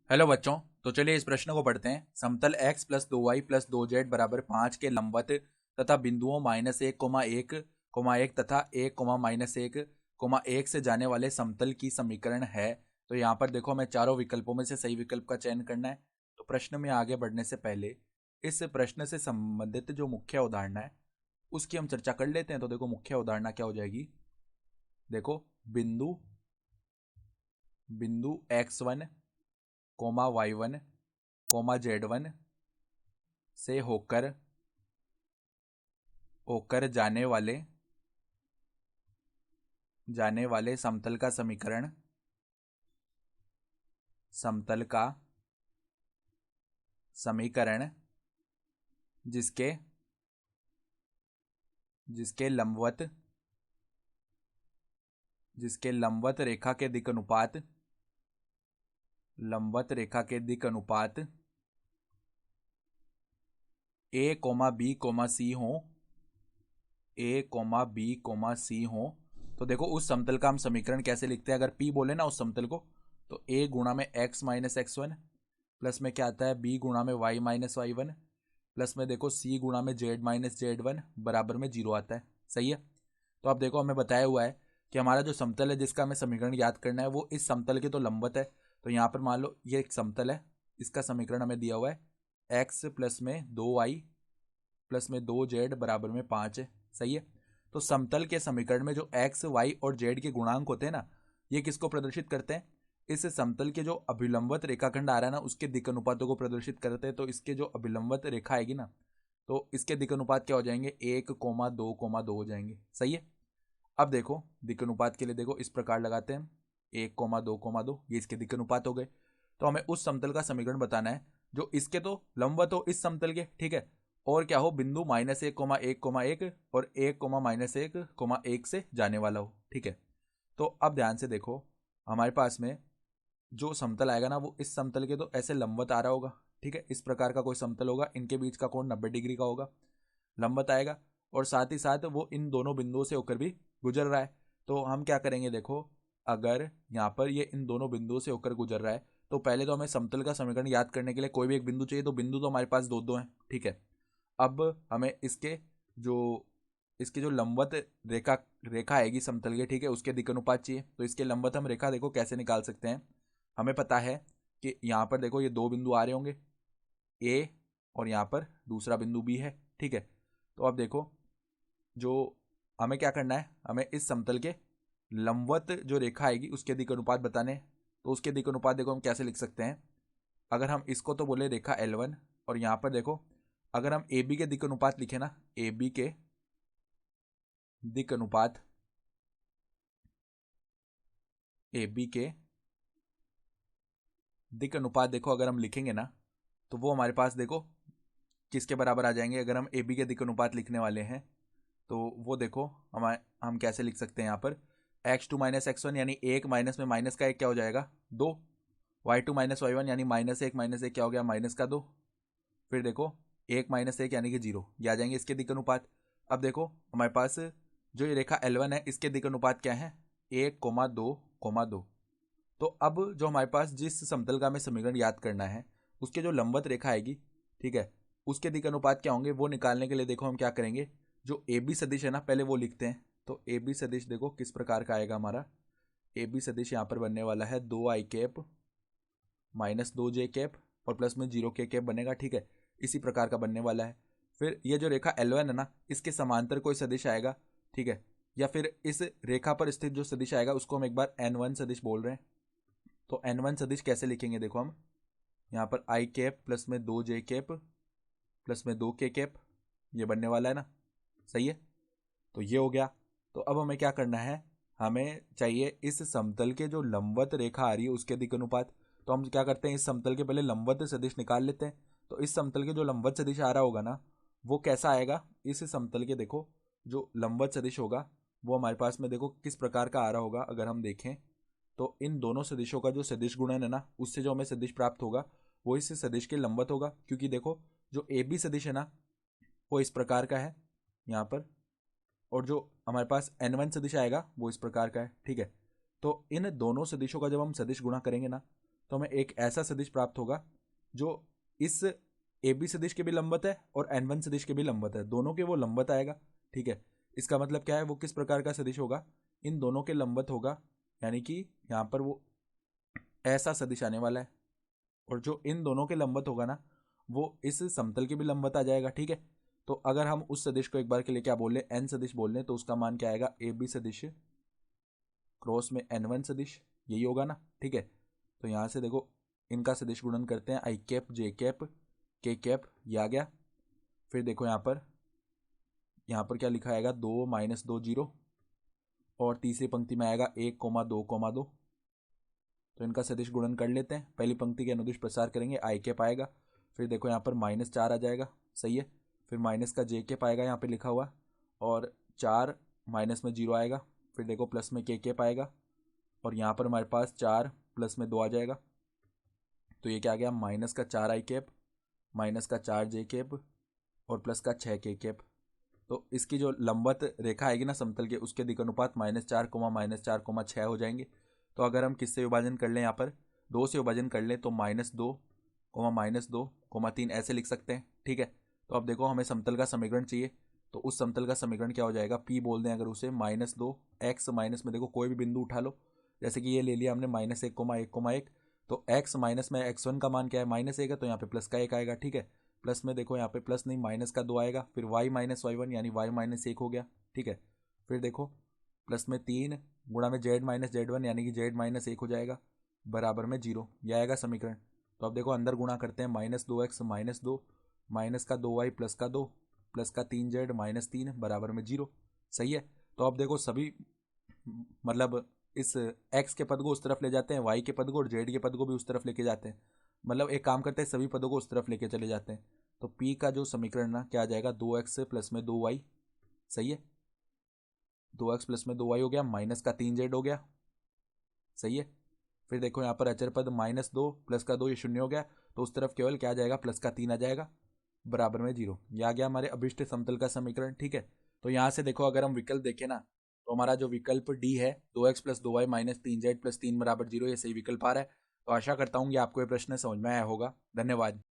Hello बच्चों। तो चलिए इस प्रश्न को पढ़ते हैं। समतल x plus 2y plus 2z बराबर 5 के लंबवत तथा बिंदुओं -1, 1, तथा 1, -1 से जाने वाले समतल की समीकरण है। तो यहाँ पर देखो हमें चारों विकल्पों में से सही विकल्प का चयन करना है। तो प्रश्न में आगे बढ़ने से पहले इस प्रश्न से संबंधित जो मुख्य अवधारणा है उसकी हम चर्चा कर लेते हैं। तो देखो मुख्य अवधारणा क्या हो जाएगी। देखो बिंदु बिंदु x1, y1, z1 से होकर होकर जाने वाले समतल का समीकरण जिसके जिसके लंबवत रेखा के दिक अनुपात a, b, c हो। तो देखो उस समतल का हम समीकरण कैसे लिखते हैं। अगर p बोले ना उस समतल को, तो a गुणा में x माइनस x1 प्लस में क्या आता है b गुणा में y माइनस y1 प्लस में देखो c गुणा में z माइनस z1 बराबर में 0 आता है। सही है। तो अब देखो हमें बताया हुआ है कि हमारा जो समतल है जिसका हमें समीकरण याद करना है वो इस समतल के तो लंबवत है। तो यहाँ पर मान लो ये एक समतल है, इसका समीकरण हमें दिया हुआ है x प्लस में 2y प्लस में 2z बराबर में 5 है। सही है। तो समतल के समीकरण में जो x, y और z के गुणांक होते हैं ना, ये किसको प्रदर्शित करते हैं। इस समतल के जो अभिलंबवत रेखाखंड आ रहा है ना उसके दिक् अनुपातों को प्रदर्शित करते हैं। तो इसके जो अभिलंबवत रेखा आएगी ना तो इसके दिक् अनुपात क्या हो जाएंगे, 1,2,2 हो जाएंगे। सही है। अब देखो दिक् अनुपात के लिए देखो इस प्रकार लगाते हैं 1,2,2 ये इसके दिक् अनुपात हो गए। तो हमें उस समतल का समीकरण बताना है जो इसके तो लंबवत हो इस समतल के। ठीक है। और क्या हो, बिंदु -1,1,1 और 1,-1,1 से जाने वाला हो। ठीक है। तो अब ध्यान से देखो हमारे पास में जो समतल आएगा ना वो इस समतल के तो ऐसे लंबवत आ रहा होगा। ठीक है। इस प्रकार का कोई समतल होगा, इनके बीच का कोण 90 डिग्री का होगा, लंबवत आएगा और साथ ही साथ वो इन दोनों बिंदुओं से होकर भी गुजर रहा है। तो हम क्या करेंगे, देखो अगर यहाँ पर ये इन दोनों बिंदुओं से होकर गुजर रहा है तो पहले तो हमें समतल का समीकरण याद करने के लिए कोई भी एक बिंदु चाहिए। तो बिंदु तो हमारे पास दो दो हैं। ठीक है। अब हमें जो इसके जो लंबवत रेखा रेखा आएगी समतल के, ठीक है, उसके दिक् अनुपात चाहिए। तो इसके लंबवत हम रेखा देखो कैसे निकाल सकते हैं। हमें पता है कि यहाँ पर देखो ये दो बिंदु आ रहे होंगे ए और यहाँ पर दूसरा बिंदु बी है। ठीक है। तो अब देखो जो हमें क्या करना है, हमें इस समतल के लंबवत जो रेखा आएगी उसके दिक् अनुपात बताने हैं। तो उसके दिक् अनुपात देखो हम कैसे लिख सकते हैं। अगर हम इसको तो बोले रेखा L1 और यहाँ पर देखो अगर हम AB के दिक् अनुपात लिखे ना, AB के दिक् अनुपात AB के दिक् अनुपात देखो अगर हम लिखेंगे ना तो वो हमारे पास देखो किसके बराबर आ जाएंगे। अगर हम AB के दिक् अनुपात लिखने वाले हैं तो वो देखो हम कैसे लिख सकते हैं। यहाँ पर x2 माइनस x1 यानी एक माइनस में माइनस का एक क्या हो जाएगा 2, y2 माइनस y1 यानी -1 क्या हो गया माइनस का 2, फिर देखो 1 - 1 यानी कि 0, ये आ जाएंगे इसके दिक् अनुपात। अब देखो हमारे पास जो ये रेखा L1 है इसके दिक् अनुपात क्या है 1,2,2। तो अब जो हमारे पास जिस समतल का हमें समीकरण याद करना है उसके जो लंबवत रेखा आएगी, ठीक है, उसके दिक् अनुपात क्या होंगे वो निकालने के लिए देखो हम क्या करेंगे, जो ए बी सदिश है ना पहले वो लिखते हैं। तो ए बी सदिश देखो किस प्रकार का आएगा हमारा। ए बी सदिश यहाँ पर बनने वाला है 2i cap minus 2j cap और प्लस में 0k कैप बनेगा। ठीक है। इसी प्रकार का बनने वाला है। फिर ये जो रेखा L1 है ना इसके समांतर कोई सदिश आएगा। ठीक है। या फिर इस रेखा पर स्थित जो सदिश आएगा उसको हम एक बार N1 सदिश बोल रहे हैं। तो N1 सदिश कैसे लिखेंगे, देखो हम यहाँ पर i कैप प्लस में 2j कैप प्लस में 2k कैप, ये बनने वाला है ना। सही है। तो ये हो गया। तो अब हमें क्या करना है, हमें चाहिए इस समतल के जो लंबवत रेखा आ रही है उसके दिक् अनुपात। तो हम क्या करते हैं, इस समतल के पहले लंबवत सदिश निकाल लेते हैं। तो इस समतल के जो लंबवत सदिश आ रहा होगा ना वो कैसा आएगा, इस समतल के देखो जो लंबवत सदिश होगा वो हमारे पास में देखो किस प्रकार का आ रहा होगा। अगर हम देखें तो इन दोनों सदिशों का जो सदिश गुणन है ना उससे जो हमें सदिश प्राप्त होगा वो इस सदिश के लंबवत होगा। क्योंकि देखो जो ए बी सदिश है ना वो इस प्रकार का है यहाँ पर, और जो हमारे पास N1 सदिश आएगा वो इस प्रकार का है। ठीक है। तो इन दोनों सदिशों का जब हम सदिश गुणा करेंगे ना तो हमें एक ऐसा सदिश प्राप्त होगा जो इस ए बी सदिश के भी लंबवत है और N1 सदिश के भी लंबवत है, दोनों के वो लंबवत आएगा। ठीक है, इसका मतलब क्या है, वो किस प्रकार का सदिश होगा, इन दोनों के लंबवत होगा, यानी कि यहाँ पर वो ऐसा सदिश आने वाला है, और जो इन दोनों के लंबवत होगा ना वो इस समतल के भी लंबवत आ जाएगा। ठीक है, तो अगर हम उस सदिश को एक बार के लिए क्या बोल लें, एन सदिश बोल लें, तो उसका मान क्या आएगा, ए बी सदिश क्रॉस में N1 सदिश, यही होगा ना। ठीक है, तो यहाँ से देखो इनका सदिश गुणन करते हैं, आई कैप जे कैप के कैप, ये आ गया। फिर देखो यहाँ पर क्या लिखा आएगा, 2 - 2 0, और तीसरी पंक्ति में आएगा 1,2,2। तो इनका सदिश गुणन कर लेते हैं, पहली पंक्ति के अनुदिश प्रसार करेंगे, आई कैप आएगा। फिर देखो यहाँ पर -4 आ जाएगा, सही है। फिर माइनस का जे कैप आएगा यहाँ पे लिखा हुआ, और 4 माइनस में 0 आएगा। फिर देखो प्लस में के कैप आएगा, और यहाँ पर हमारे पास 4 प्लस में 2 आ जाएगा। तो ये क्या आ गया, माइनस का 4 आई कैप, माइनस का 4 जे कैप, और प्लस का 6 के कैप। तो इसकी जो लंबवत रेखा आएगी ना समतल के, उसके दिक् अनुपात -4, -4, 6 हो जाएंगे। तो अगर हम किससे विभाजन कर लें, यहाँ पर 2 से विभाजन कर लें, तो -2, -2, 3 ऐसे लिख सकते हैं। ठीक है, तो अब देखो हमें समतल का समीकरण चाहिए, तो उस समतल का समीकरण क्या हो जाएगा, P बोल दें अगर उसे, -2 x माइनस में देखो कोई भी बिंदु उठा लो, जैसे कि ये ले लिया हमने -1,1,1, तो x माइनस में x1 का मान क्या है, -1 है, तो यहाँ पे प्लस का 1 आएगा। ठीक है, प्लस में देखो यहाँ पे प्लस नहीं, माइनस का 2 आएगा, फिर y - y1 यानी y - 1 हो गया। ठीक है, फिर देखो प्लस में 3 गुणा में z - z1 यानी कि z - 1 हो जाएगा, बराबर में 0, यह आएगा समीकरण। तो अब देखो अंदर गुणा करते हैं, -2x -2, माइनस का 2y प्लस का 2, प्लस का 3z -3 बराबर में 0, सही है। तो अब देखो सभी मतलब इस x के पद को उस तरफ ले जाते हैं, y के पद को और z के पद को भी उस तरफ लेके जाते हैं, मतलब एक काम करते हैं सभी पदों को उस तरफ लेके चले जाते हैं। तो p का जो समीकरण ना क्या आ जाएगा, 2x प्लस में 2y, सही है, 2x प्लस में 2y हो गया, माइनस का 3z हो गया, सही है। फिर देखो यहाँ पर अचर पद -2 प्लस का 2 ये 0 हो गया, तो उस तरफ केवल क्या आ जाएगा, प्लस का 3 आ जाएगा, बराबर में 0, यह आ गया हमारे अभिष्ट समतल का समीकरण। ठीक है, तो यहाँ से देखो अगर हम विकल्प देखें ना, तो हमारा जो विकल्प डी है, 2x plus 2y minus 3z plus 3 बराबर 0, ये सही विकल्प आ रहा है। तो आशा करता हूँ कि आपको ये प्रश्न समझ में आया होगा। धन्यवाद।